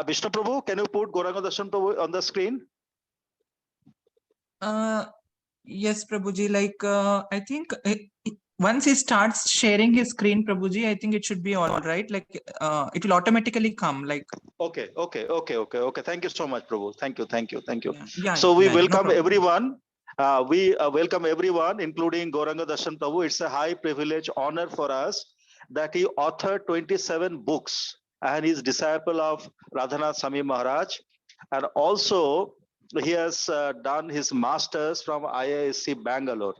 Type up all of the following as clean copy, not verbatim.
Vishnu Prabhu, can you put Gauranga Darshan Prabhu on the screen? Yes, Prabhuji. Like, I think once he starts sharing his screen, Prabhuji, I think it should be all right. Like, it will automatically come. Like. Okay. Thank you so much, Prabhu. Thank you. Yeah. So we welcome no everyone. We welcome everyone, including Gauranga Darshan Prabhu. It's a high privilege, honor for us that he authored 27 books and is disciple of Radhanath Swami Maharaj, and also he has done his masters from IISc Bangalore,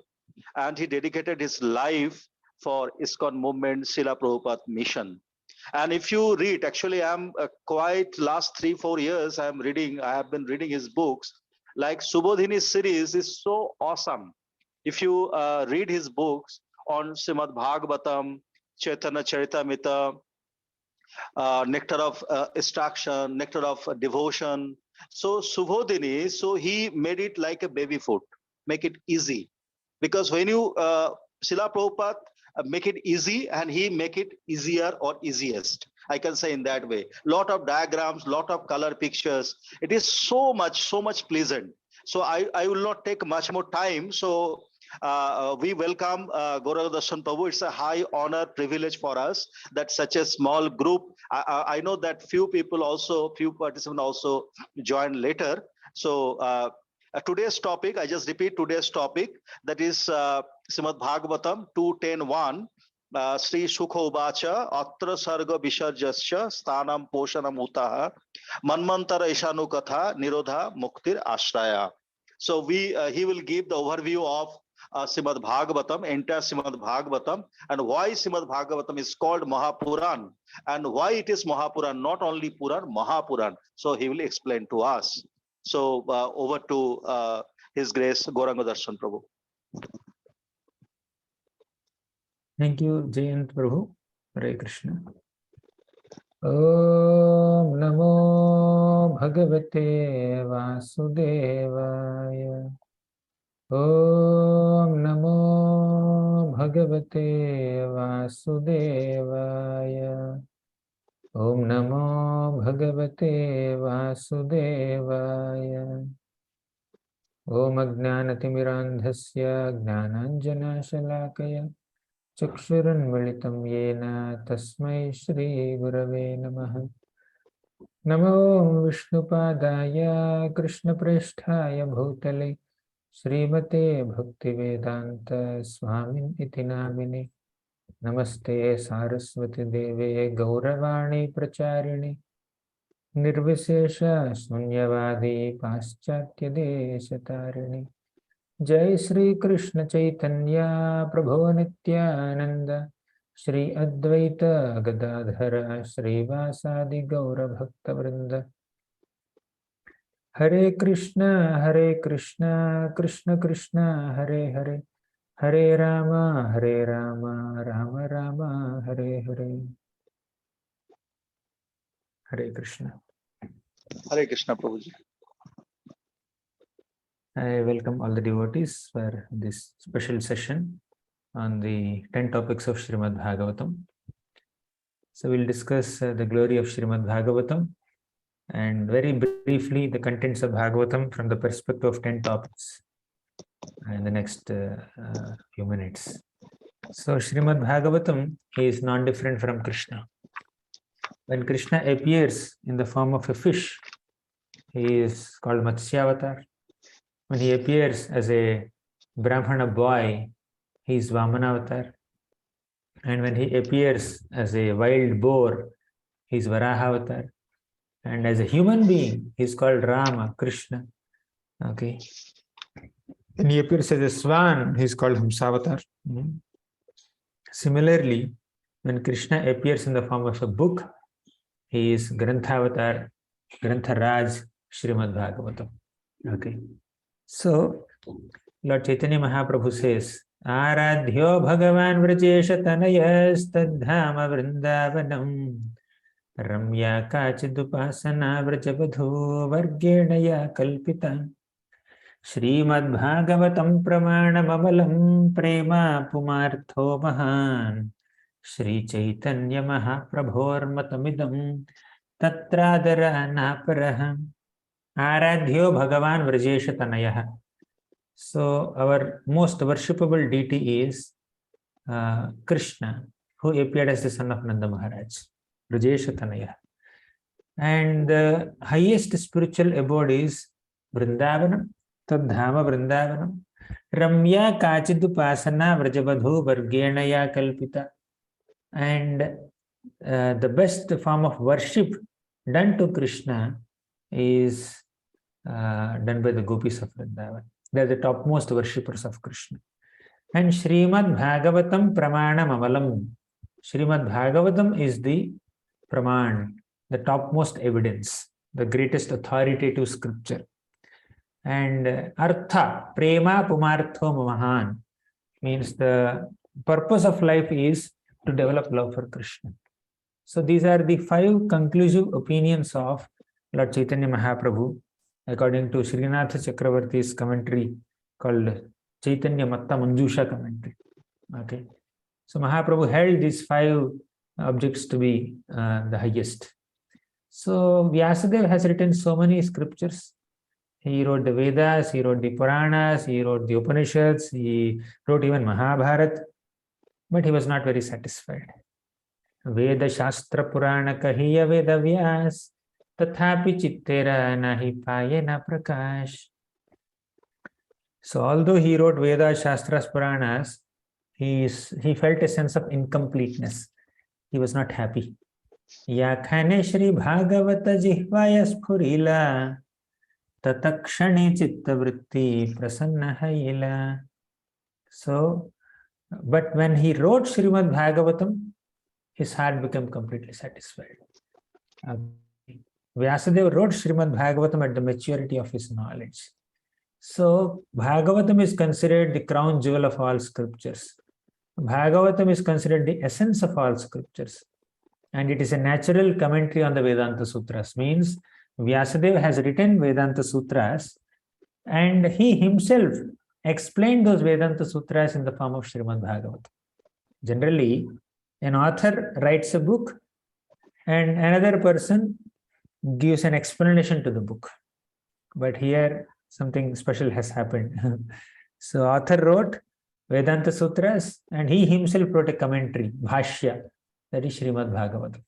and he dedicated his life for ISKCON movement, Srila Prabhupada mission. And if you read, actually, I'm quite last 3-4 years, I have been reading his books. Like Subodhini series is so awesome. If you read his books on Srimad Bhagavatam, Chaitanya Charitamrita, nectar of instruction, nectar of devotion. So Subodhini, so he made it like a baby food, make it easy. Because when you, Srila Prabhupada make it easy and he make it easier or easiest. I can say in that way. Lot of diagrams, lot of color pictures. It is so much pleasant. So I will not take much more time. So we welcome Gauranga Darshan Prabhu. It's a high honor, privilege for us that such a small group. I know that few participants also join later. So today's topic, I just repeat today's topic, that is Srimad Bhagavatam 2.10.1. Sri Sukha Uvacha Atra Sarga Visarjasya Sthanam Poshanam Utaha Manmantara Ishanu Katha Nirodha Muktir Ashraya. So he will give the overview of Srimad Bhagavatam, entire Srimad Bhagavatam, and why Srimad Bhagavatam is called MahaPuran, and why it is MahaPuran, not only Puran, MahaPuran. So he will explain to us. So over to His Grace Gauranga Darshan Prabhu. Thank you, Jayant Prabhu. Hare Krishna. Om Namo Bhagavate Vasudevaya. Om Namo Bhagavate Vasudevaya. Om Namo Bhagavate Vasudevaya. Om Ajnanatimmirandhasya Jnananjana Shalakaya Chakshurunmilitam Yena Tasmai Shri Gurave Namaha. Namo Vishnupadaya Krishna Presthaya Bhutale Srimate Bhaktivedanta Swami iti namine. Namaste Saraswati Deve Gauravani Pracharini Nirvisesha Sunyavadi Paschatya Desatarini. Jai Sri Krishna Chaitanya Prabhu Nityananda Shri Advaita Gadadhara Shri Vasadi Gaura Bhakta Vrinda. Hare Krishna Krishna Krishna Hare Hare Hare Rama Rama Rama Hare Hare. Hare Krishna. Hare Krishna Prabhuji. I welcome all the devotees for this special session on the 10 topics of Srimad Bhagavatam. So we'll discuss the glory of Srimad Bhagavatam and very briefly the contents of Bhagavatam from the perspective of 10 topics in the next few minutes. So Srimad Bhagavatam is non-different from Krishna. When Krishna appears in the form of a fish, he is called Matsyavatar. When he appears as a Brahmana boy, he is Vamanavatar. And when he appears as a wild boar, he is Varahavatar. And as a human being, he is called Rama, Krishna. Okay. When he appears as a swan, he is called Hamsavatar. Similarly, when Krishna appears in the form of a book, he is Granthavatar, Grantharaj, Srimad Bhagavatam. Okay. So, Lord Chaitanya Mahaprabhu says, Aradhyo Bhagavan Vrajesha Tanayastadhama Vrindavanam Ramya Kachidupasana Vrajabadhu Vargenaya Kalpita Srimad Bhagavatam Pramana Mamalam Prema Pumartho Mahan Shri Chaitanya Mahaprabhor Matamidam Tatradara Naparaha Aradhyo Bhagavan Vrajesha Tanayah. So our most worshipable deity is Krishna, who appeared as the son of Nanda Maharaj, Vrajesha Tanayah. And the highest spiritual abode is Vrindavanam, Tadhama Vrindavanam, Ramya Kachidupasana Vrajabadhu Vargenaya Kalpita. And the best form of worship done to Krishna is done by the gopis of Vrindavan. They are the topmost worshippers of Krishna. And Srimad Bhagavatam Pramanam Amalam. Srimad Bhagavatam is the Praman, the topmost evidence, the greatest authoritative scripture. And Artha, Prema Pumartho Mahan, means the purpose of life is to develop love for Krishna. So these are the 5 conclusive opinions of Lord Chaitanya Mahaprabhu, according to Srinath Chakravarti's commentary called Chaitanya Matta Manjusha commentary. Okay. So Mahaprabhu held these 5 objects to be the highest. So Vyasadeva has written so many scriptures. He wrote the Vedas, he wrote the Puranas, he wrote the Upanishads, he wrote even Mahabharata, but he was not very satisfied. Veda Shastra Purana Kahiya Veda Vyas Tathapi Chittera Nahi Payena Prakash. So although he wrote Vedas, Shastras, Puranas, he felt a sense of incompleteness. He was not happy. Yakhane Shri Bhagavata Jihvaya Spurila Tatakshane Chitta Vritti Prasanna Hayila. So, but when he wrote Srimad Bhagavatam, his heart became completely satisfied. Vyasadeva wrote Srimad Bhagavatam at the maturity of his knowledge. So, Bhagavatam is considered the crown jewel of all scriptures. Bhagavatam is considered the essence of all scriptures. And it is a natural commentary on the Vedanta Sutras. Means, Vyasadeva has written Vedanta Sutras and he himself explained those Vedanta Sutras in the form of Srimad Bhagavatam. Generally, an author writes a book and another person gives an explanation to the book. But here, something special has happened. So, author wrote Vedanta Sutras and he himself wrote a commentary, Bhashya, that is Srimad Bhagavatam.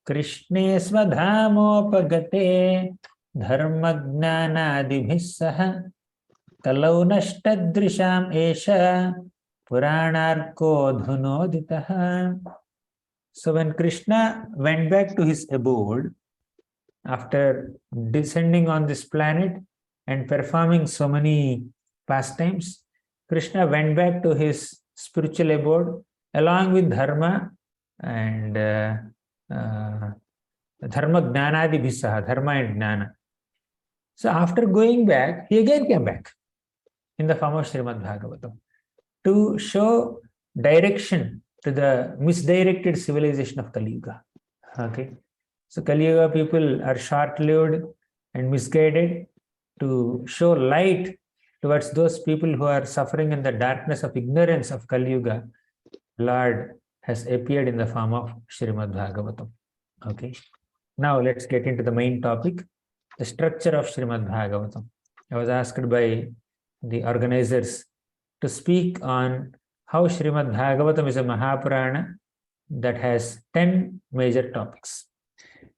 Krishne svadhamopagate dharmagnanadibhissaha kalau nashtadrisham esha puranarko dhunoditaha. So when Krishna went back to his abode, after descending on this planet and performing so many pastimes, Krishna went back to his spiritual abode along with Dharma and Dharma Gnanadibhisaha, Dharma and Gnana. So after going back, he again came back in the form of Srimad Bhagavatam to show direction to the misdirected civilization of Kali Yuga. Okay. So Kali Yuga people are short-lived and misguided. To show light towards those people who are suffering in the darkness of ignorance of Kali Yuga, Lord has appeared in the form of Srimad Bhagavatam. Okay. Now let's get into the main topic, the structure of Srimad Bhagavatam. I was asked by the organizers to speak on how Srimad Bhagavatam is a MahaPurana that has 10 major topics.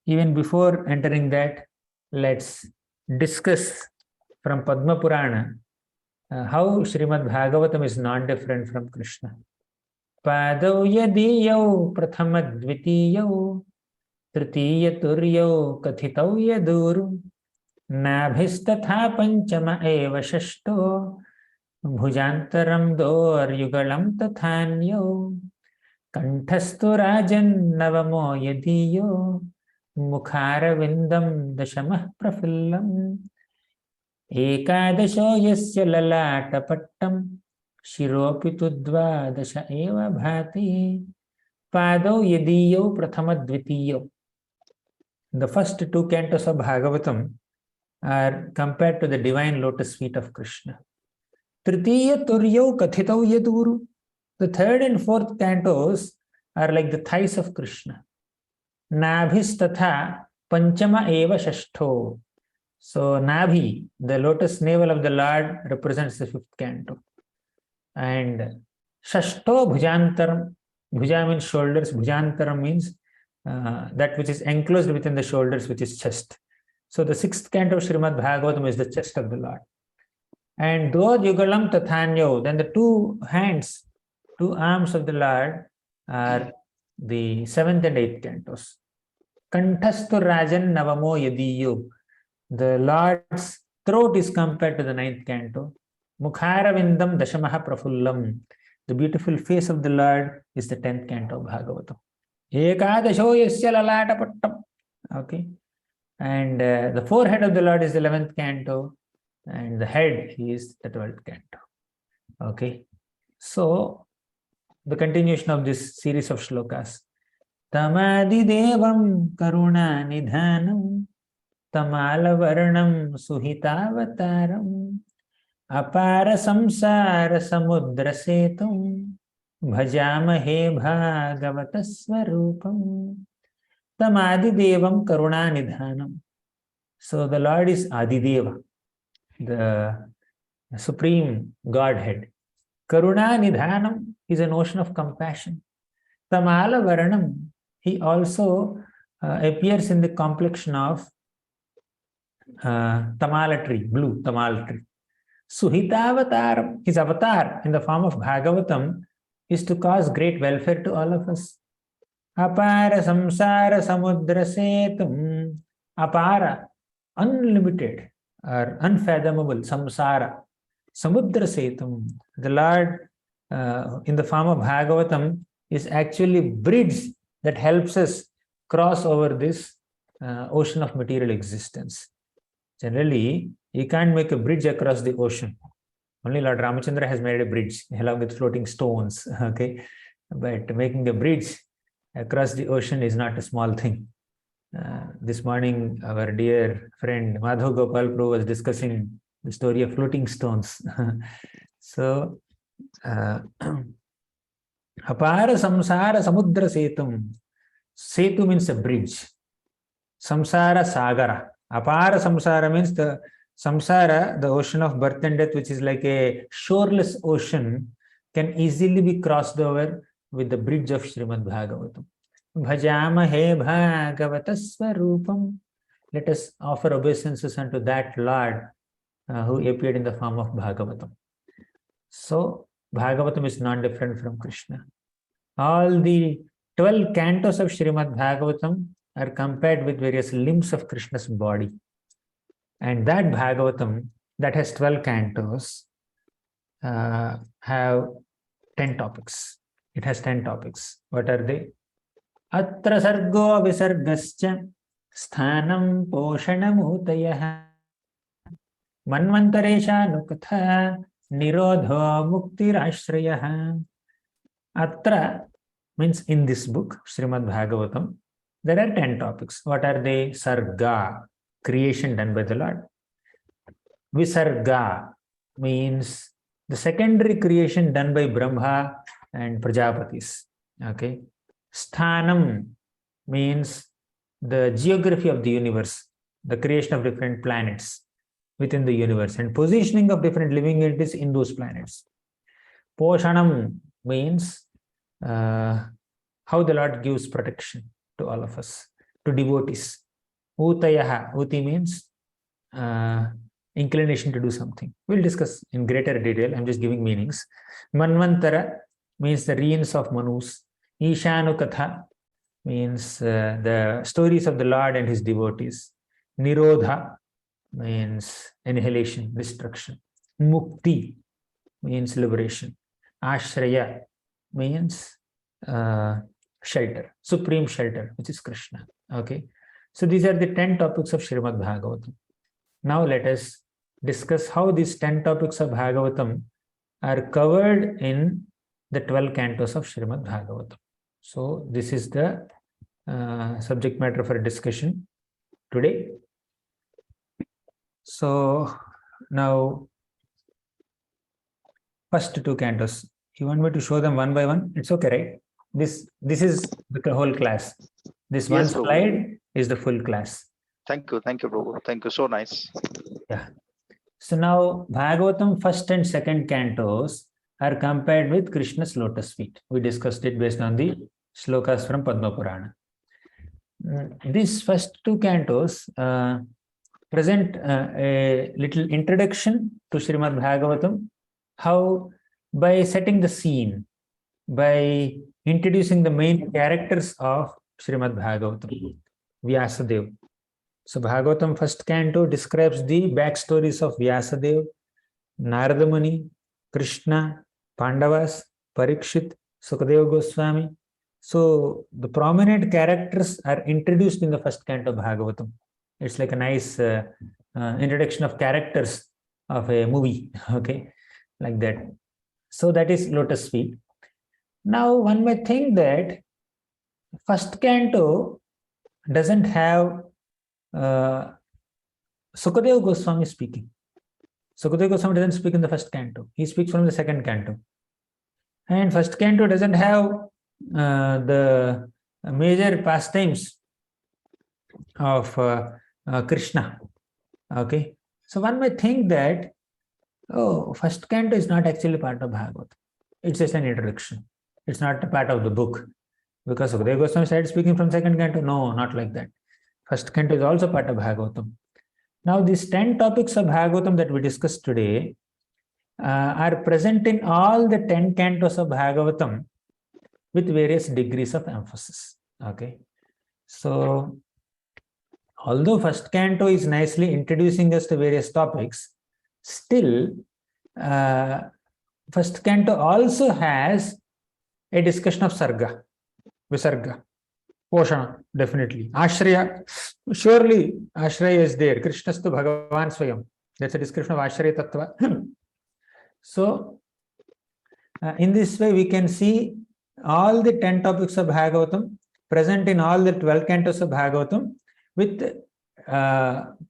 Even before entering that, let's discuss from Padma Purana how Srimad Bhagavatam is not different from Krishna. Padau yadiyau prathama dvitiyau tritiya turyau kathitau yaduru nabhistatha panchama eva shashto bhujantaram dor yugalam tathanyau kanthastu rajan navamo yadiyo mukhara vindam dashamah prafillam ekadasho yasya lalata pattam shiropi tudva dasha eva bhati padau yadiyo prathama dvitiyo. The first 2 cantos of Bhagavatam are compared to the divine lotus feet of Krishna. Tritiya turyau kathitau yaduru. The 3rd and 4th cantos are like the thighs of Krishna. Nabhistatha Panchama Eva Shashtho. So Nabhi, the lotus navel of the Lord, represents the fifth canto. And Shashto Bhujantaram, Bhuja means shoulders, Bhujantaram means that which is enclosed within the shoulders, which is chest. So the sixth canto of Srimad Bhagavatam is the chest of the Lord. And Dod Yugalam Tathanyo, then the two hands, two arms of the Lord are the seventh and eighth cantos. Kantastu Rajan Navamo Yadiyu, the Lord's throat is compared to the ninth canto. Mukharavindam Dashamaha Prafullam, the beautiful face of the Lord is the 10th canto of Bhagavatam. Ekadasho Yasya Lalata Pattam. Okay. And the forehead of the Lord is the 11th canto, and the head is the 12th canto. Okay. So, the continuation of this series of shlokas. Tamadi Devam Karuna Nidhanam Tamala Varnam Suhitavataram Apara Samsara Samudra Setum Bhajamahe Bhagavata Swarupam Tamadi Devam Karuna Nidhanam. So the Lord is Adideva, the Supreme Godhead. Karuna Nidhanam is an ocean of compassion. Tamala Varanam, he also appears in the complexion of Tamala tree, blue Tamala tree. Suhitavataram, his avatar in the form of Bhagavatam is to cause great welfare to all of us. Apara samsara samudra setum. Apara, unlimited or unfathomable, samsara. Samudra setum. The Lord in the form of Bhagavatam is actually a bridge that helps us cross over this ocean of material existence. Generally, you can't make a bridge across the ocean. Only Lord Ramachandra has made a bridge along with floating stones. Okay, but making a bridge across the ocean is not a small thing. This morning, our dear friend Madhav Gopal Prabhu was discussing the story of floating stones. So, Apara Samsara Samudra Setum. Setu means a bridge. Samsara Sagara. Apara Samsara means the Samsara, the ocean of birth and death, which is like a shoreless ocean, can easily be crossed over with the bridge of Srimad Bhagavatam. Bhajamahe Bhagavata Swarupam. Let us offer obeisances unto that Lord who appeared in the form of Bhagavatam. So, Bhagavatam is not different from Krishna. All the 12 cantos of Srimad Bhagavatam are compared with various limbs of Krishna's body. And that Bhagavatam, that has 12 cantos, have 10 topics. It has 10 topics. What are they? Atra sargo visargascha sthanam poshanamutayah manvantaresha nukatha nirodho muktirashrayah. Atra means in this book, Srimad Bhagavatam, there are 10 topics. What are they? Sarga, creation done by the Lord. Visarga means the secondary creation done by Brahma and Prajapatis. Okay. Sthanam means the geography of the universe, the creation of different planets within the universe and positioning of different living entities in those planets. Poshanam means how the Lord gives protection to all of us, to devotees. Utayaha, uti means inclination to do something. We'll discuss in greater detail. I'm just giving meanings. Manvantara means the reigns of Manus. Ishanukatha means the stories of the Lord and his devotees. Nirodha means annihilation, destruction. Mukti means liberation. Ashraya means shelter, supreme shelter, which is Krishna. Okay. So these are the 10 topics of Srimad Bhagavatam. Now let us discuss how these 10 topics of Bhagavatam are covered in the 12 cantos of Srimad Bhagavatam. So this is the subject matter for discussion today. So now, first 2 cantos. You want me to show them one by one? It's okay, right? This is the whole class. This Yes, one Prabhu. slide is the full class. Thank you, Prabhu. Thank you. So nice. Yeah. So now Bhagavatam first and second cantos are compared with Krishna's lotus feet. We discussed it based on the shlokas from Padma Purana. These first two cantos present a little introduction to Srimad Bhagavatam, how by setting the scene, by introducing the main characters of Srimad Bhagavatam, Vyasadeva. So Bhagavatam first canto describes the backstories of Vyasadeva, Narada Muni, Krishna, Pandavas, Parikshit, Sukadeva Goswami. So the prominent characters are introduced in the first canto of Bhagavatam. It's like a nice introduction of characters of a movie, okay, like that. So that is lotus feet. Now one may think that first canto doesn't have Sukadeva Goswami speaking. Sukadeva Goswami doesn't speak in the first canto. He speaks from the second canto. And first canto doesn't have the major pastimes of Krishna. Okay. So one may think that, oh, first canto is not actually part of Bhagavatam. It's just an introduction. It's not a part of the book. Because Sukadeva Goswami started speaking from second canto. No, not like that. First canto is also part of Bhagavatam. Now, these 10 topics of Bhagavatam that we discussed today are present in all the 10 cantos of Bhagavatam with various degrees of emphasis. Okay. So, although first canto is nicely introducing us to various topics, still, first canto also has a discussion of Sarga, Visarga, Poshana, definitely. Ashraya, surely Ashraya is there. Krishnastu Bhagavan Swayam. That's a description of Ashraya Tattva. So, in this way, we can see all the 10 topics of Bhagavatam present in all the 12 cantos of Bhagavatam with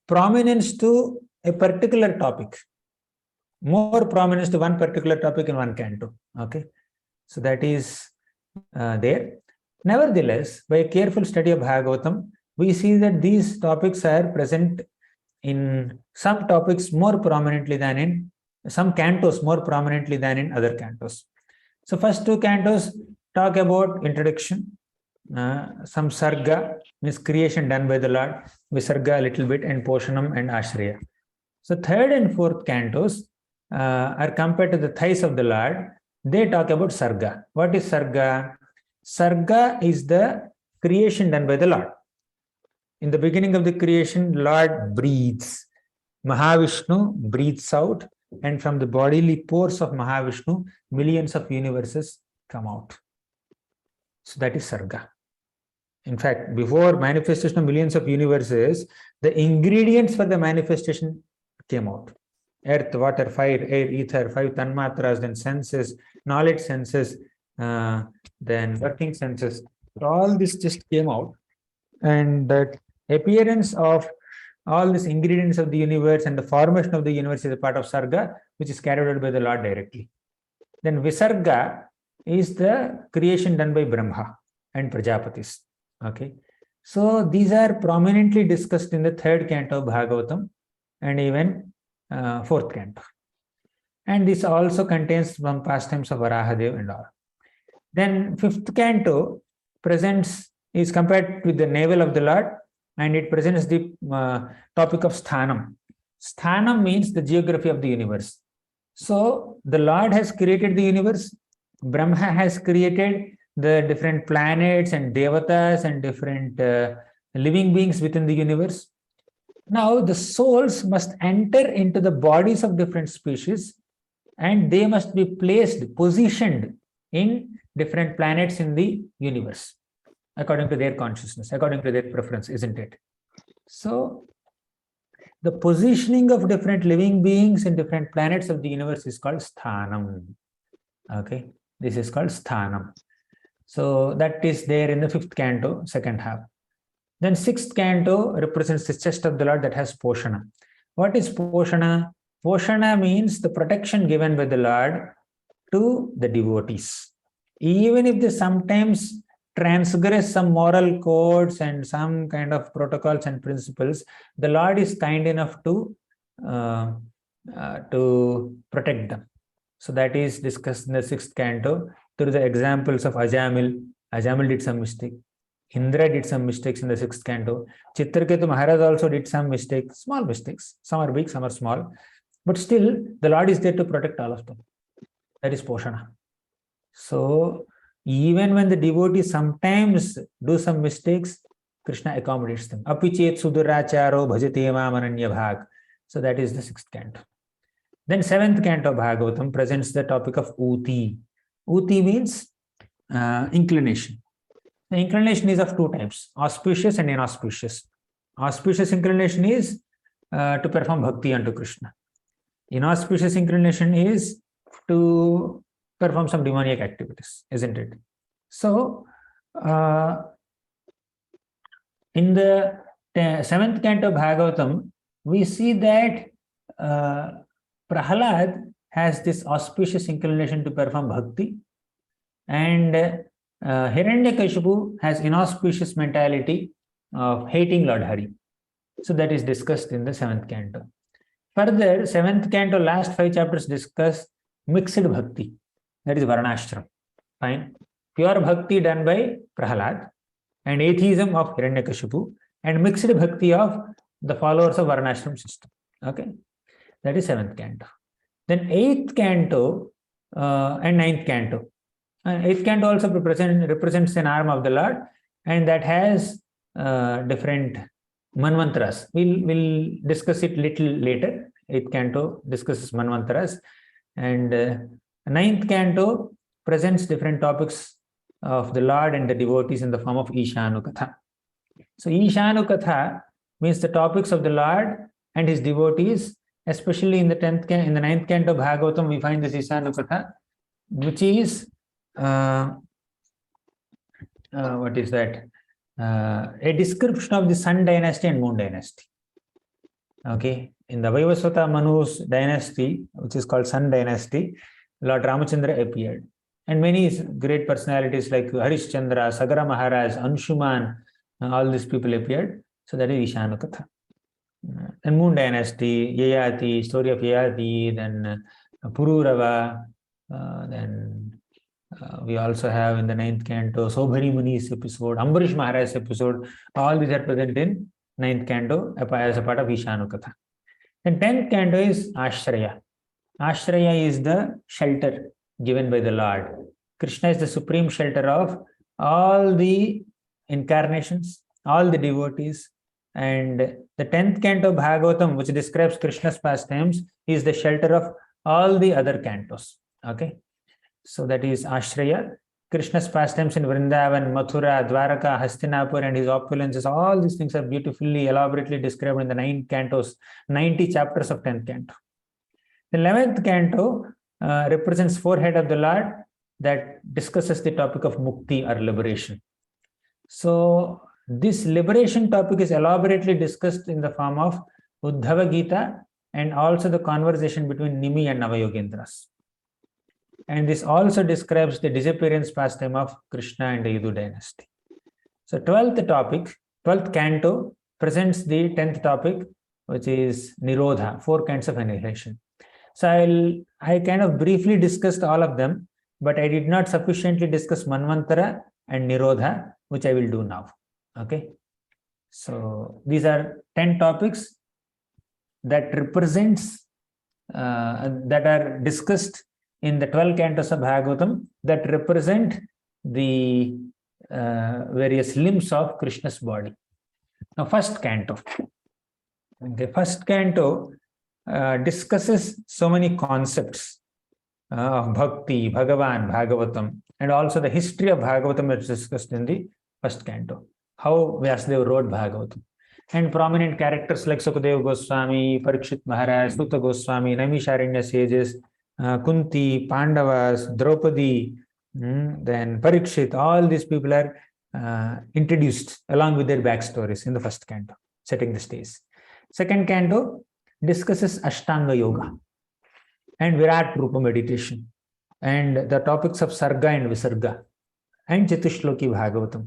prominence to a particular topic. More prominence to one particular topic in one canto. Okay. So that is there. Nevertheless, by a careful study of Bhagavatam, we see that these topics are present in some topics more prominently than in some cantos, more prominently than in other cantos. So first two cantos talk about introduction, some sarga, means creation done by the Lord, visarga a little bit, and poshanam and ashraya. So third and fourth cantos are compared to the thighs of the Lord. They talk about sarga. What is sarga? Sarga is the creation done by the Lord. In the beginning of the creation, Lord breathes. Mahavishnu breathes out, and from the bodily pores of Mahavishnu, millions of universes come out. So that is Sarga. In fact, before manifestation of millions of universes, the ingredients for the manifestation came out. Earth, water, fire, air, ether, 5 tanmatras, then senses, knowledge senses, then working senses. All this just came out. And that appearance of all these ingredients of the universe and the formation of the universe is a part of Sarga, which is carried out by the Lord directly. Then Visarga is the creation done by Brahma and Prajapatis. Okay. So these are prominently discussed in the third canto of Bhagavatam and even fourth canto. And this also contains some pastimes of Varahadev and all. Then fifth canto is compared with the navel of the Lord, and it presents the topic of Sthanam. Sthanam means the geography of the universe. So the Lord has created the universe. Brahma has created the different planets and devatas and different living beings within the universe. Now the souls must enter into the bodies of different species, and they must be positioned in different planets in the universe according to their consciousness, according to their preference, isn't it? So the positioning of different living beings in different planets of the universe is called Sthanam. Okay, this is called Sthanam. So that is there in the fifth canto, second half. Then sixth canto represents the chest of the Lord, that has Poshana. What is Poshana? Poshana means the protection given by the Lord to the devotees. Even if they sometimes transgress some moral codes and some kind of protocols and principles, the Lord is kind enough to protect them. So that is discussed in the 6th canto through the examples of Ajamil. Ajamil did some mistake. Indra did some mistakes in the 6th canto. Chitraketu Maharaj also did some mistakes, small mistakes. Some are big, some are small. But still, the Lord is there to protect all of them. That is Poshana. So, even when the devotees sometimes do some mistakes, Krishna accommodates them. Apichet suduracharo bhajate mam ananya bhag. So that is the 6th canto. Then 7th canto Bhagavatam presents the topic of Uti. Uti means inclination. The inclination is of two types, auspicious and inauspicious. Auspicious inclination is to perform bhakti unto Krishna. Inauspicious inclination is to perform some demoniac activities, isn't it? So, in the 7th canto Bhagavatam, we see that Prahlad has this auspicious inclination to perform bhakti, and Hiranyakashipu has inauspicious mentality of hating Lord Hari. So that is discussed in the 7th canto. Further, 7th canto, last 5 chapters discuss mixed bhakti. That is Varnashram. Fine. Pure bhakti done by Prahlad and atheism of Hiranyakashipu and mixed bhakti of the followers of Varnashram system. Okay. That is 7th canto. Then 8th canto and 9th canto. 8th canto also represents an arm of the Lord, and that has different manvantras. We'll discuss it little later. 8th canto discusses manvantras, and 9th canto presents different topics of the Lord and the devotees in the form of Ishanukatha. So Ishanukatha means the topics of the Lord and his devotees, especially in the 9th canto Bhagavatam, we find this Ishanukatha, which is what is that? A description of the Sun dynasty and Moon dynasty. Okay, in the Vaivasvata Manu's dynasty, which is called Sun dynasty, Lord Ramachandra appeared, and many great personalities like Harishchandra, Sagara Maharaj, Anshuman, all these people appeared. So that is Ishanukatha. And Moon dynasty, Yayati, story of Yayati, then Pururava, then we also have in the 9th canto Sobhari Muni's episode, Ambarish Maharaj's episode. All these are present in 9th canto as a part of Ishanukatha. Then 10th canto is Ashraya. Ashraya is the shelter given by the Lord. Krishna is the supreme shelter of all the incarnations, all the devotees. And the 10th canto Bhagavatam, which describes Krishna's pastimes, is the shelter of all the other cantos. Okay. So that is Ashraya. Krishna's pastimes in Vrindavan, Mathura, Dwaraka, Hastinapur, and his opulences, all these things are beautifully, elaborately described in the 9 cantos, 90 chapters of 10th canto. The 11th canto represents forehead of the Lord, that discusses the topic of mukti or liberation. So this liberation topic is elaborately discussed in the form of Uddhava Gita and also the conversation between Nimi and Navayogendras. And this also describes the disappearance pastime of Krishna and the Yadu dynasty. So 12th canto presents the 10th topic, which is Nirodha, 4 kinds of annihilation. So I kind of briefly discussed all of them, but I did not sufficiently discuss Manvantara and Nirodha, which I will do now. Okay. So these are 10 topics that represents, that are discussed in the 12 cantos of Bhagavatam, that represent the various limbs of Krishna's body. Now, first canto. Okay, first canto discusses so many concepts of Bhakti, Bhagavan, Bhagavatam, and also the history of Bhagavatam is discussed in the first canto. How Vyasadeva wrote Bhagavatam. And prominent characters like Sukadeva Goswami, Parikshit Maharaj, Sutta Goswami, Naimisharanya sages, Kunti, Pandavas, Draupadi, then Parikshit, all these people are introduced along with their backstories in the first canto, setting the stage. Second canto discusses Ashtanga Yoga and Virat Rupa meditation and the topics of Sarga and Visarga and Chatushloki Bhagavatam.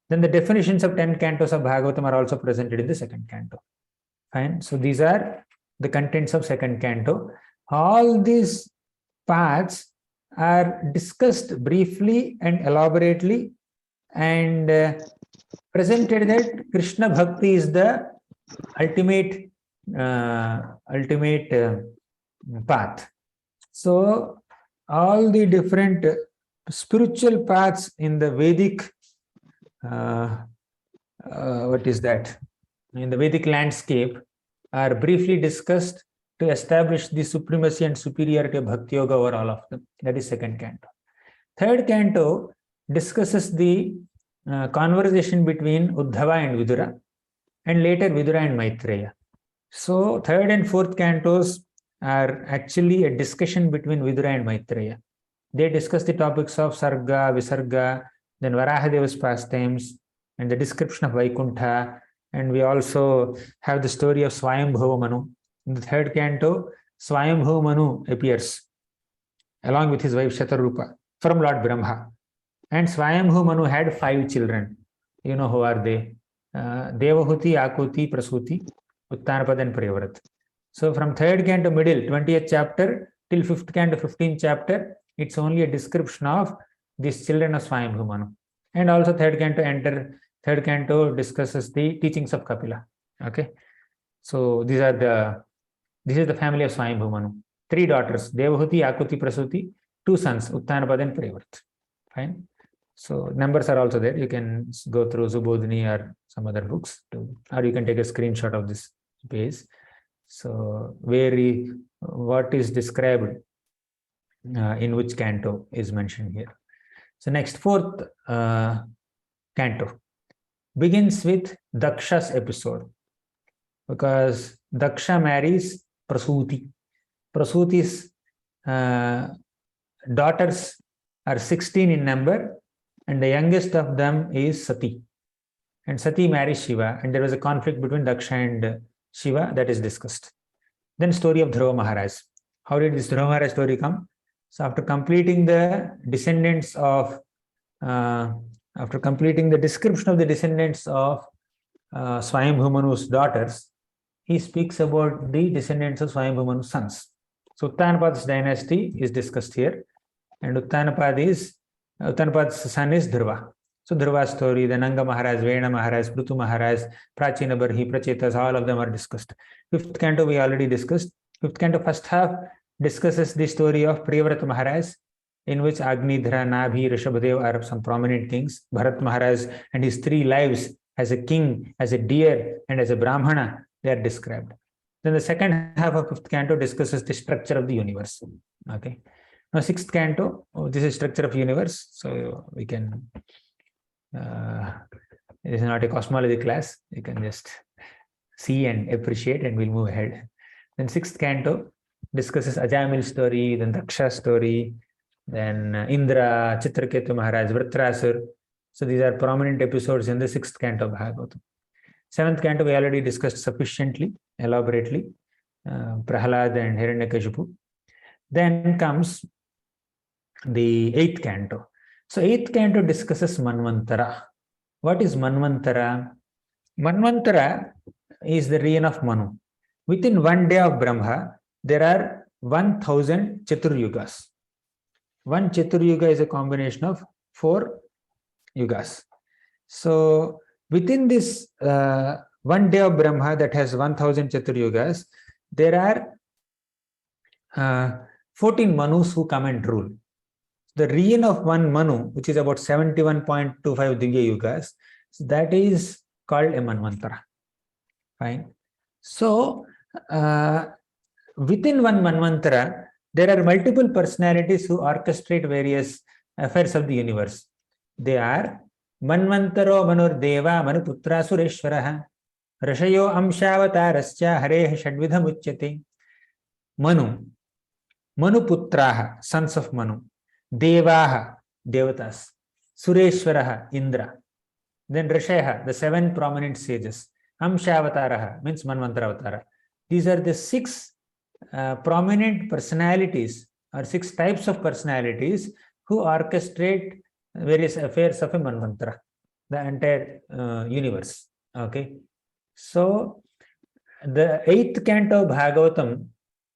Then the definitions of 10 cantos of Bhagavatam are also presented in the second canto. Fine. So these are the contents of second canto. All these paths are discussed briefly and elaborately, and presented that Krishna Bhakti is the ultimate path. So all the different spiritual paths in the Vedic, what is that? In the Vedic landscape are briefly discussed to establish the supremacy and superiority of Bhakti Yoga over all of them. That is second canto. Third canto discusses the conversation between Uddhava and Vidura, and later Vidura and Maitreya. So third and fourth cantos are actually a discussion between Vidura and Maitreya. They discuss the topics of Sarga, Visarga, then Varahadeva's pastimes, and the description of Vaikuntha. And we also have the story of Swayambhuva Manu. In the third canto, Swayambhuva Manu appears along with his wife Shatarupa from Lord Brahma. And Swayambhuva Manu had 5 children. You know who are they? Devahuti, Akuti, Prasuti, Uttanapada and Priyavrat. So from third canto middle, 20th chapter, till fifth canto, 15th chapter, it's only a description of these children of Swayambhuva Manu. And also third canto discusses the teachings of Kapila. Okay. So this is the family of Swayambhuva Manu. 3 daughters, Devahuti, Akuti, Prasuti, 2 sons, Uttanapada and Priyavrat. Fine. So numbers are also there. You can go through Zubodhini or some other books, or you can take a screenshot of this page. So what is described in which canto is mentioned here. So next, fourth canto begins with Daksha's episode, because Daksha marries Prasuti. Prasuti's daughters are 16 in number, and the youngest of them is Sati. And Sati marries Shiva, and there was a conflict between Daksha and Shiva that is discussed. Then story of Dhruva Maharaj. How did this Dhruva Maharaj story come? So after completing the descendants of, after completing the description of the descendants of Swayambhuva Manu's daughters, he speaks about the descendants of Swayambhuva Manu's sons. So Uttanapada's dynasty is discussed here, and Uttanapad's son is Dhruva. So Dhruva's story, the Nanga Maharaj, Vena Maharaj, Prutu Maharaj, Prachina Barhi, Prachetas, all of them are discussed. Fifth canto we already discussed. Fifth canto first half discusses the story of Priyavrata Maharaj, in which Agnidhara, Nabhi, Rishabhadev are some prominent kings. Bharat Maharaj and his 3 lives as a king, as a deer, and as a Brahmana, they are described. Then the second half of fifth canto discusses the structure of the universe. Okay. Now sixth canto, this is structure of universe. So we can, it is not a cosmology class. You can just see and appreciate, and we'll move ahead. Then sixth canto discusses Ajamil's story, then Daksha's story, then Indra, Chitraketu Maharaj, Vritrasur. So these are prominent episodes in the sixth canto of Bhagavatam. Seventh canto we already discussed sufficiently, elaborately, Prahalad and Hiranyakashipu. Then comes the eighth canto. So eighth canto discusses Manvantara. What is Manvantara? Manvantara is the reign of Manu. Within one day of Brahma, there are 1000 Chaturyugas. One Chaturyuga is a combination of 4 yugas. So within this one day of Brahma that has 1000 Chaturyugas, there are 14 Manus who come and rule. The reign of one Manu, which is about 71.25 Divya Yugas, that is called a Manvantara. Fine. So within one Manvantara, there are multiple personalities who orchestrate various affairs of the universe. They are Manvantaro Manur Deva Manuputra Sureshwaraha Rashayo Amshavatarascha Hareha Shadvidham Uchyate. Manu, Manuputraha, sons of Manu, Devaha, Devatas, Sureshwaraha, Indra, then Rashaya, the 7 prominent sages, Amshavataraha means Manvantara Avatara. These are the 6 prominent personalities or 6 types of personalities who orchestrate various affairs of a Manvantara, the entire universe. Okay, so the 8th canto of Bhagavatam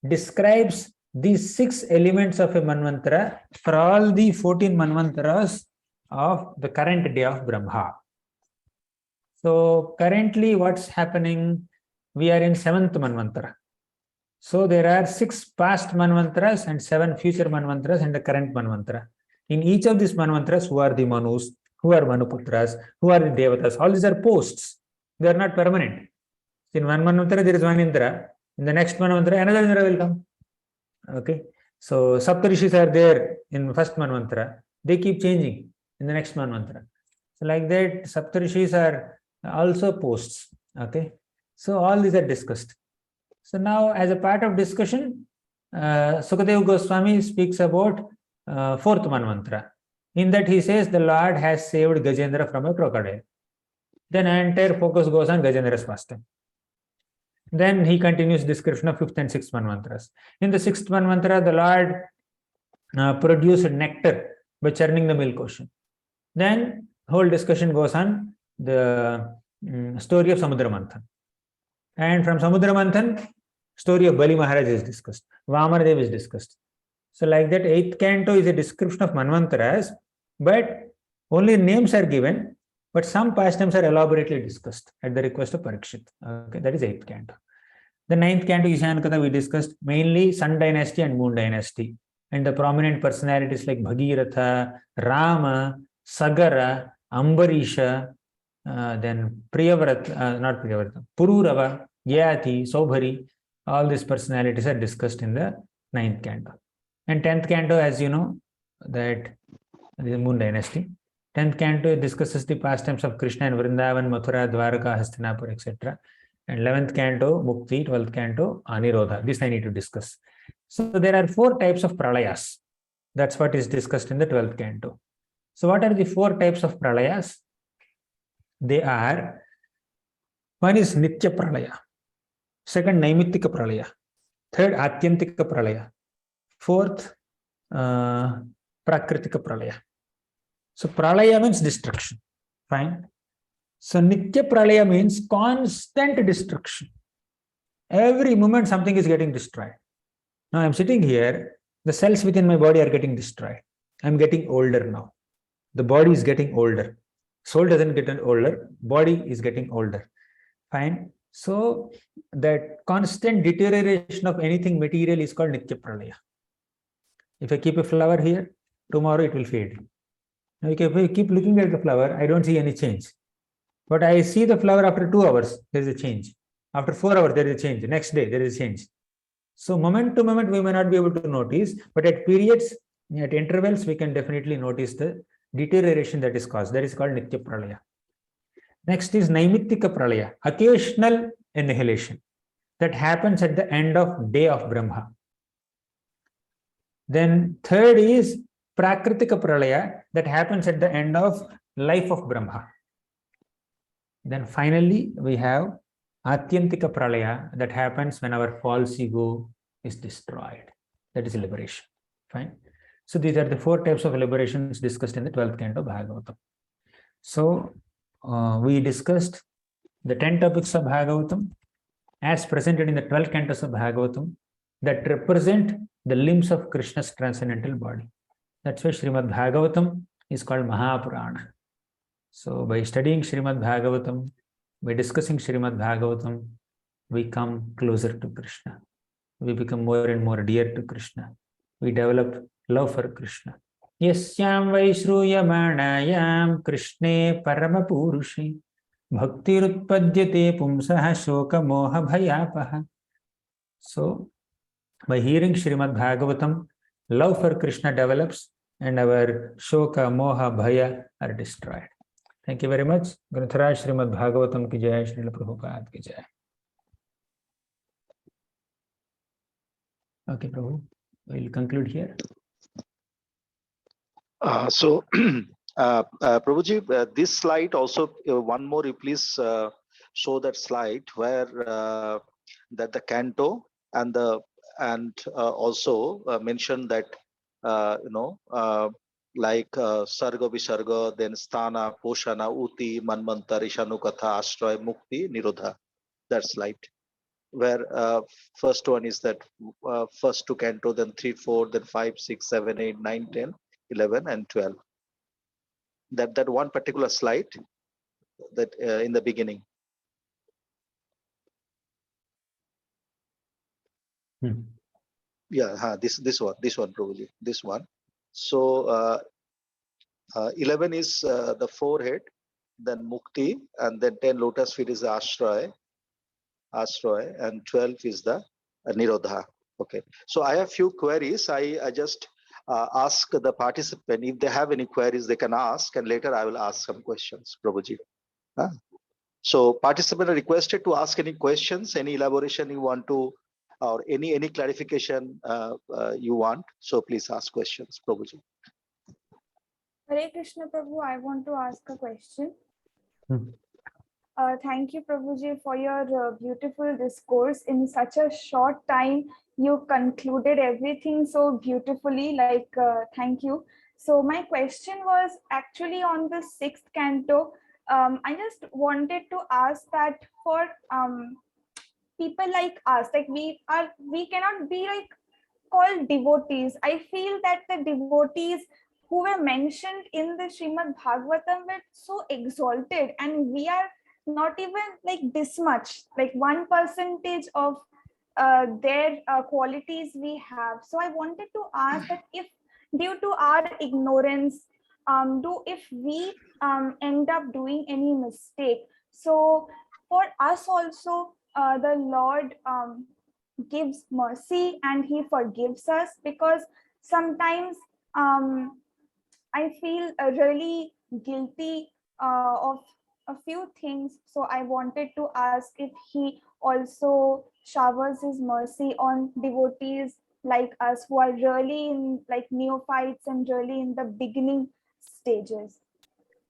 describes these 6 elements of a Manvantara for all the 14 Manvantaras of the current day of Brahma. So currently what's happening? We are in 7th Manvantara. So there are 6 past Manvantaras and 7 future Manvantaras and the current Manvantara. In each of these Manvantaras, who are the Manus, who are Manuputras, who are the Devatas, all these are posts. They are not permanent. In one Manvantara, there is one Indra. In the next Manvantara, another Indra will come. Okay. So Saptarishis are there in first Manvantara. They keep changing in the next Manvantara. So like that, Saptarishis are also posts. Okay. So all these are discussed. So now, as a part of discussion, Sukadeva Goswami speaks about 4th Manvantara. In that he says the Lord has saved Gajendra from a crocodile. Then entire focus goes on Gajendra's pastime. Then he continues description of 5th and 6th Manvantaras. In the 6th Manvantara, the Lord produced nectar by churning the milk ocean. Then whole discussion goes on the story of Samudra Manthan. And from Samudra Manthan, story of Bali Maharaj is discussed. Vamanadev is discussed. So like that, 8th canto is a description of Manvantaras, but only names are given, but some pastimes are elaborately discussed at the request of Parikshit. Okay, that is 8th canto. The 9th canto, Ishan Katha, we discussed mainly Sun dynasty and Moon dynasty, and the prominent personalities like Bhagiratha, Rama, Sagara, Ambarisha, then Priyavrata, not Priyavrata, Pururava, Yati, Sobhari, all these personalities are discussed in the 9th canto. And 10th canto, as you know, that the Moon dynasty. 10th canto discusses the pastimes of Krishna and Vrindavan, Mathura, Dwaraka, Hastinapur, etc. And 11th canto, Mukti, 12th canto, Anirodha. This I need to discuss. So there are 4 types of Pralayas. That's what is discussed in the 12th canto. So what are the 4 types of Pralayas? They are, one is Nitya Pralaya, second Naimittika Pralaya, third Atyantika Pralaya, 4th Prakritika Pralaya. So Pralaya means destruction. Fine. So Nitya Pralaya means constant destruction. Every moment something is getting destroyed. Now I'm sitting here, the cells within my body are getting destroyed. I'm getting older now. The body is getting older. Soul doesn't get older, body is getting older. Fine. So that constant deterioration of anything material is called Nitya Pralaya. If I keep a flower here, tomorrow it will fade. Now if I keep looking at the flower, I don't see any change. But I see the flower after 2 hours, there is a change. After 4 hours, there is a change. Next day, there is a change. So moment to moment, we may not be able to notice, but at periods, at intervals, we can definitely notice the deterioration that is caused. That is called Nitya Pralaya. Next is Naimittika Pralaya, occasional annihilation that happens at the end of day of Brahma. Then third is Prakritika Pralaya that happens at the end of life of Brahma. Then finally, we have Atyantika Pralaya that happens when our false ego is destroyed. That is liberation. Fine. So these are the 4 types of liberations discussed in the 12th canto of Bhagavatam. So we discussed the 10 topics of Bhagavatam as presented in the 12 cantos of Bhagavatam that represent the limbs of Krishna's transcendental body. That's why Srimad Bhagavatam is called MahaPuran. So by studying Srimad Bhagavatam, by discussing Srimad Bhagavatam, we come closer to Krishna. We become more and more dear to Krishna. We develop love for Krishna. Yasyam Vaishruyamanayam Krishne Paramapurushi Bhaktirutpadyate Pumsaha Shoka Moha Bhayapaha. So by hearing Srimad Bhagavatam, love for Krishna develops and our Shoka, Moha, Bhaya are destroyed. Thank you very much. Grantharaj Srimad Bhagavatam ki jai, Srila Prabhupada ki jai. Okay, Prabhu, we'll conclude here. Prabhuji, this slide also, one more, you please show that slide where that the canto and also mention that like Sarga Visarga, then Sthana, Poshana, Uti, Manmantar, Ishanukatha, Ashray, Mukti, Nirodha. That slide. Where first one is that first two canto, then 3, 4, then 5, 6, 7, 8, 9, 10, 11, and 12. That one particular slide that in the beginning. Yeah, this one probably this one. So 11 is the forehead, then Mukti, and then 10 lotus feet is the Ashray, and 12 is the Nirodha. Okay, so I have few queries. I just ask the participant if they have any queries they can ask, and later I will ask some questions, Prabhuji. So participants are requested to ask any questions, any elaboration you want to, or any clarification you want. So please ask questions, Prabhuji. Hare Krishna Prabhu, I want to ask a question. Thank you, Prabhuji, for your beautiful discourse. In such a short time, you concluded everything so beautifully. Thank you. So my question was actually on the 6th canto. I just wanted to ask that for people like us, like we cannot be like called devotees. I feel that the devotees who were mentioned in the Srimad Bhagavatam were so exalted, and we are not even like this much, like 1% of their qualities we have. So I wanted to ask that if due to our ignorance, if we end up doing any mistake, so for us also the Lord gives mercy and he forgives us, because sometimes I feel really guilty of a few things. So I wanted to ask if he also showers his mercy on devotees like us who are really in like neophytes and really in the beginning stages.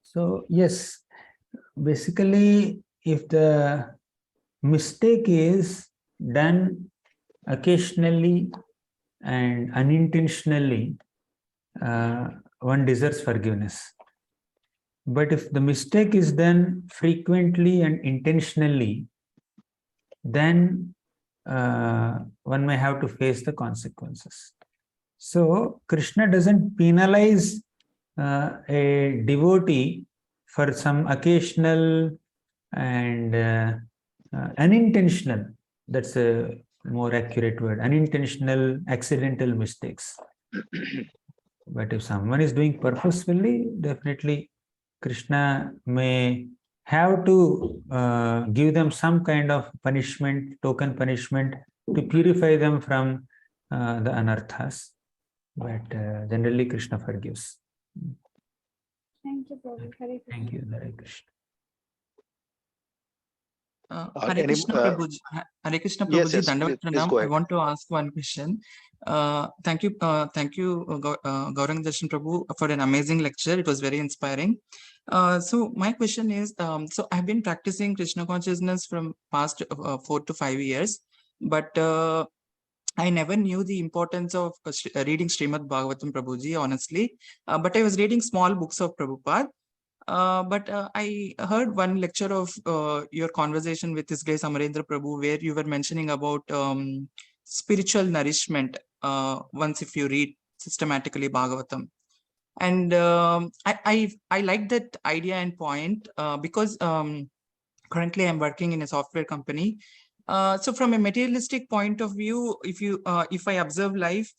So yes, basically if the mistake is done occasionally and unintentionally, one deserves forgiveness. But if the mistake is done frequently and intentionally, then one may have to face the consequences. So Krishna doesn't penalize a devotee for some occasional and unintentional, that's a more accurate word, unintentional, accidental mistakes. But if someone is doing purposefully, definitely Krishna may have to give them some kind of punishment, token punishment, to purify them from the anarthas. But generally Krishna forgives. Thank you, Prabhu. Hare Krishna. Thank you, Hare Krishna. Hare Krishna Prabhuji. Hare Krishna Prabhuji, Yes, Dandavat please Pranam. go I ahead. want to ask one question. Thank you, Gauranga Darshan Prabhu, for an amazing lecture. It was very inspiring. So my question is, so I've been practicing Krishna consciousness from past 4 to 5 years, but I never knew the importance of reading Srimad Bhagavatam, Prabhuji, honestly. But I was reading small books of Prabhupada. But I heard one lecture of your conversation with this guy Samarendra Prabhu, where you were mentioning about spiritual nourishment once if you read systematically Bhagavatam. And I like that idea and point because currently I'm working in a software company. So from a materialistic point of view, if I observe life,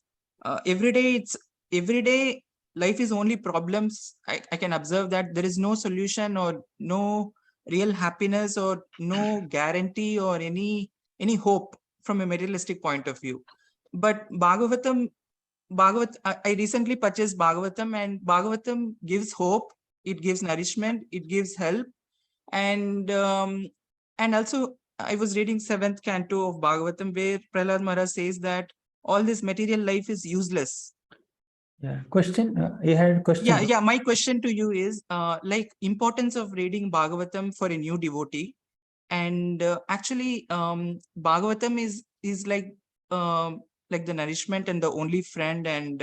every day life is only problems. I can observe that there is no solution or no real happiness or no guarantee or any hope from a materialistic point of view. But I recently purchased Bhagavatam, and Bhagavatam gives hope, it gives nourishment, it gives help. And also I was reading 7th canto of Bhagavatam, where Prahlad Maharaj says that all this material life is useless. Yeah, question. You had a question? Yeah. My question to you is like importance of reading Bhagavatam for a new devotee. And actually, Bhagavatam is like the nourishment and the only friend, and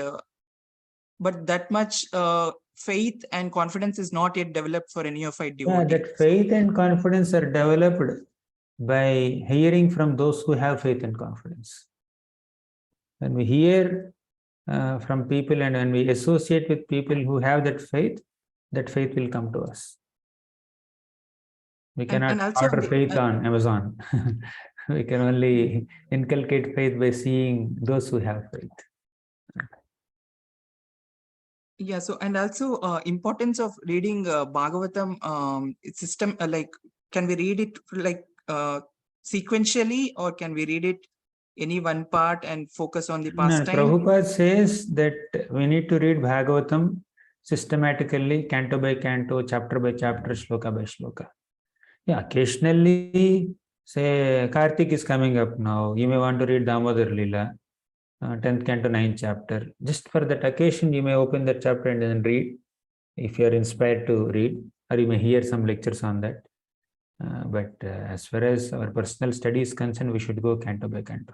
but that much faith and confidence is not yet developed for any of our Yeah, devotees. that faith and confidence are developed by hearing from those who have faith and confidence. When we hear from people and when we associate with people who have that faith will come to us. We cannot also order faith on Amazon. We can only inculcate faith by seeing those who have faith. Yeah, so and also importance of reading Bhagavatam system, like can we read it like sequentially, or can we read it any one part and focus on the pastime? Prabhupada says that we need to read Bhagavatam systematically, canto by canto, chapter by chapter, shloka by shloka. Yeah, occasionally, say Kartik is coming up now, you may want to read Damodar Lila, 10th canto, 9th chapter. Just for that occasion, you may open that chapter and then read, if you are inspired to read, or you may hear some lectures on that. But as far as our personal study is concerned, we should go canto by canto.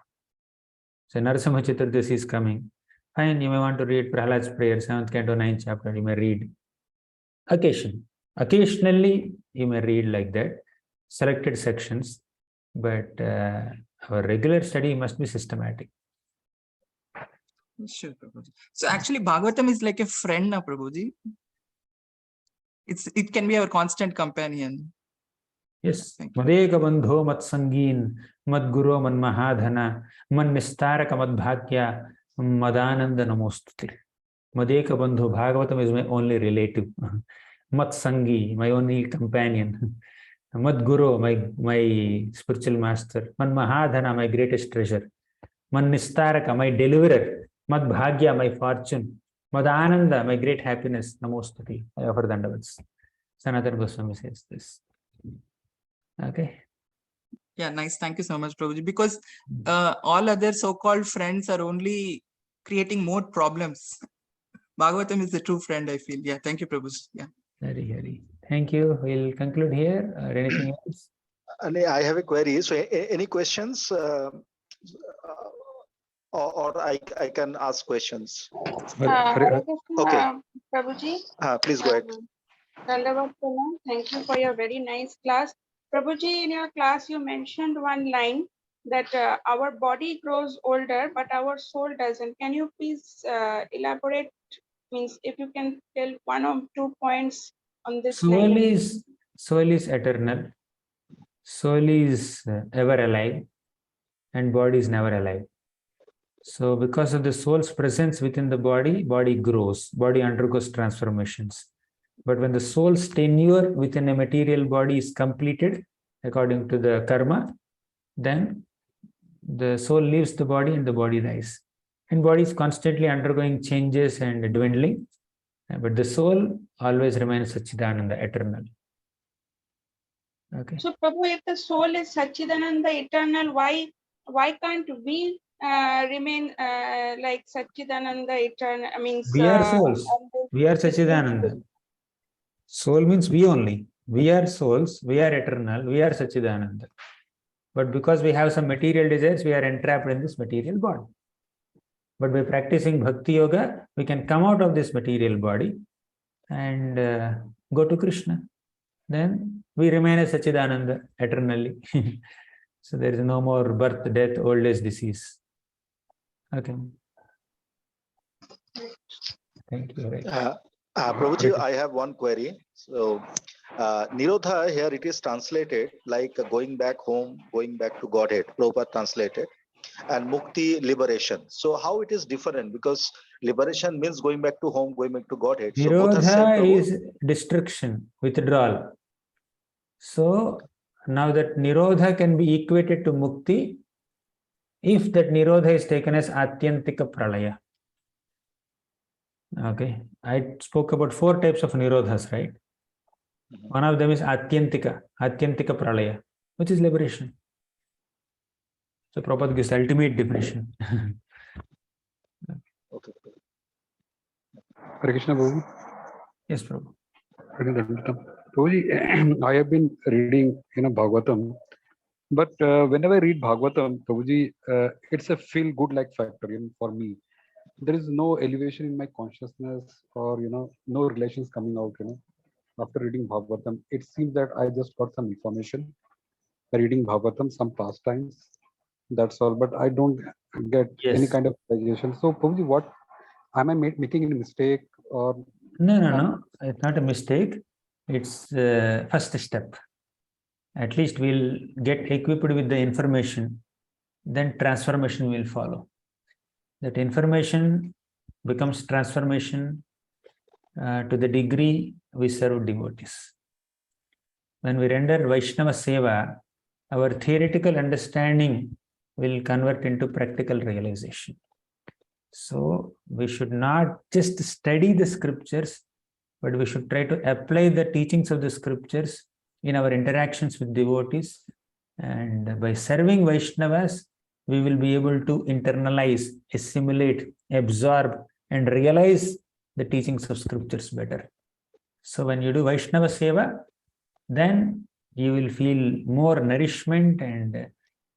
So Narasimha Chaturdasi is coming. Fine, you may want to read Prahlad's prayer, 7th canto, 9th chapter, you may read. Occasionally, you may read like that, selected sections, but our regular study must be systematic. Sure, Prabhuji. So actually, Bhagavatam is like a friend now, Prabhuji. It can be our constant companion. Yes. Madeka bandho mat sangin, mad guru man mahadhana, man nistaraka mad bhagya, madananda namostute. Madeka bandho, Bhagavatam is my only relative. Mat sangi, my only companion. Mad guru, my spiritual master. Man mahadhana, my greatest treasure. Man nistaraka, my deliverer. Mad bhagya, my fortune. Mad ananda, my great happiness. Namostute. I offer dandavats. Sanatana Goswami says this. Okay. Yeah, nice. Thank you so much, Prabhuji. Because all other so-called friends are only creating more problems. Bhagavatam is the true friend, I feel. Yeah, thank you, Prabhuji. Yeah. Very. Thank you. We'll conclude here. Or anything else? I have a query. So, any questions? Or I can ask questions. Okay. Prabhuji. Please go ahead. Dandavat Pranam. Thank you for your very nice class. Prabhuji, in your class, you mentioned one line that our body grows older, but our soul doesn't. Can you please elaborate? Means if you can tell 1 or 2 points on this line. Soul is eternal. Soul is ever alive, and body is never alive. So because of the soul's presence within the body, body grows, body undergoes transformations. But when the soul's tenure within a material body is completed, according to the karma, then the soul leaves the body and the body dies. And body is constantly undergoing changes and dwindling, but the soul always remains Satchidananda, eternal. Okay. So Prabhu, if the soul is Satchidananda, eternal, why can't we remain like Satchidananda, eternal? I mean, we are souls. We are Satchidananda. Soul means we only. We are souls. We are eternal. We are Satchidananda. But because we have some material desires, we are entrapped in this material body. But by practicing Bhakti Yoga, we can come out of this material body and go to Krishna. Then we remain as Satchidananda eternally. So there is no more birth, death, old age, disease. Okay. Thank you. Prabhuji, I have one query. So, Nirodha, here it is translated like going back home, going back to Godhead. Prabhupada translated. And Mukti, liberation. So how it is different? Because liberation means going back to home, going back to Godhead. Nirodha so is destruction, withdrawal. So now that Nirodha can be equated to Mukti if that Nirodha is taken as Atyantika Pralaya. Okay, I spoke about 4 types of Nirodhas, right? One of them is Atyantika Pralaya, which is liberation. So Prabhupada gives ultimate definition. Okay. Hare Krishna, Prabhu. Yes, Prabhu. Prabhuji, I have been reading, Bhagavatam, but whenever I read Bhagavatam, Prabhuji, it's a feel-good like factor for me. there is no elevation in my consciousness, or no relations coming out. After reading Bhagavatam, it seems that I just got some information by reading Bhagavatam, some pastimes. That's all, but I don't get any Yes. kind of realization. So, Prabhuji, what am I making any mistake, or No. It's not a mistake. It's first step. At least we'll get equipped with the information, then transformation will follow. That information becomes transformation to the degree we serve devotees. When we render Vaishnava Seva, our theoretical understanding will convert into practical realization. So we should not just study the scriptures, but we should try to apply the teachings of the scriptures in our interactions with devotees. And by serving Vaishnavas, we will be able to internalize, assimilate, absorb, and realize the teachings of scriptures better. So when you do Vaishnava Seva, then you will feel more nourishment and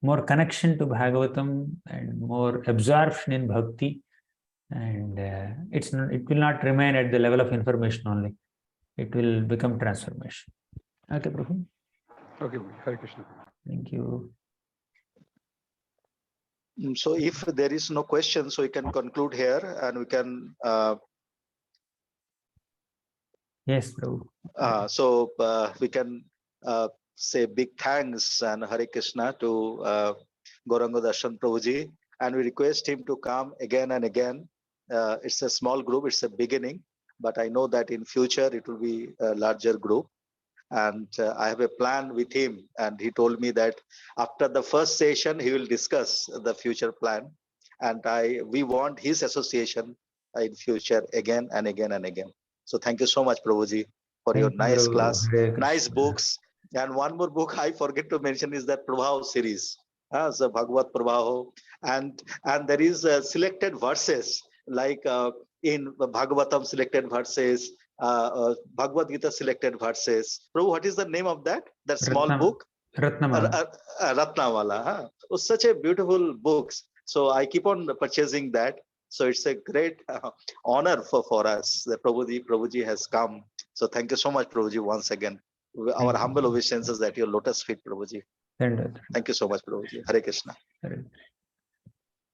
more connection to Bhagavatam and more absorption in bhakti. And it will not remain at the level of information only. It will become transformation. Okay, Prabhu. okay, Hare Krishna. Thank you. So if there is no question, so we can conclude here, and we can Yes, Prabhu. we can say big thanks and Hare Krishna to Gauranga Darshan Prabhuji, and we request him to come again and again. It's a small group, it's a beginning, but I know that in future it will be a larger group. And I have a plan with him, and he told me that after the first session he will discuss the future plan, and we want his association in future again and again and again. So thank you so much, Prabhuji, for your nice class, nice books. And one more book I forget to mention is that Prabhav series, the Bhagavad Prabhav, and there is selected verses like in Bhagavatam selected verses, Bhagavad Gita selected verses. Prabhu, what is the name of that? That small book? Ratnamala. Ratnamala. Huh? Oh, such a beautiful books. So I keep on purchasing that. So it's a great honor for us that Prabhuji has come. So thank you so much, Prabhuji, once again. Our humble obeisances at your lotus feet, Prabhuji. Thank you so much, Prabhuji. Hare Krishna. Hare.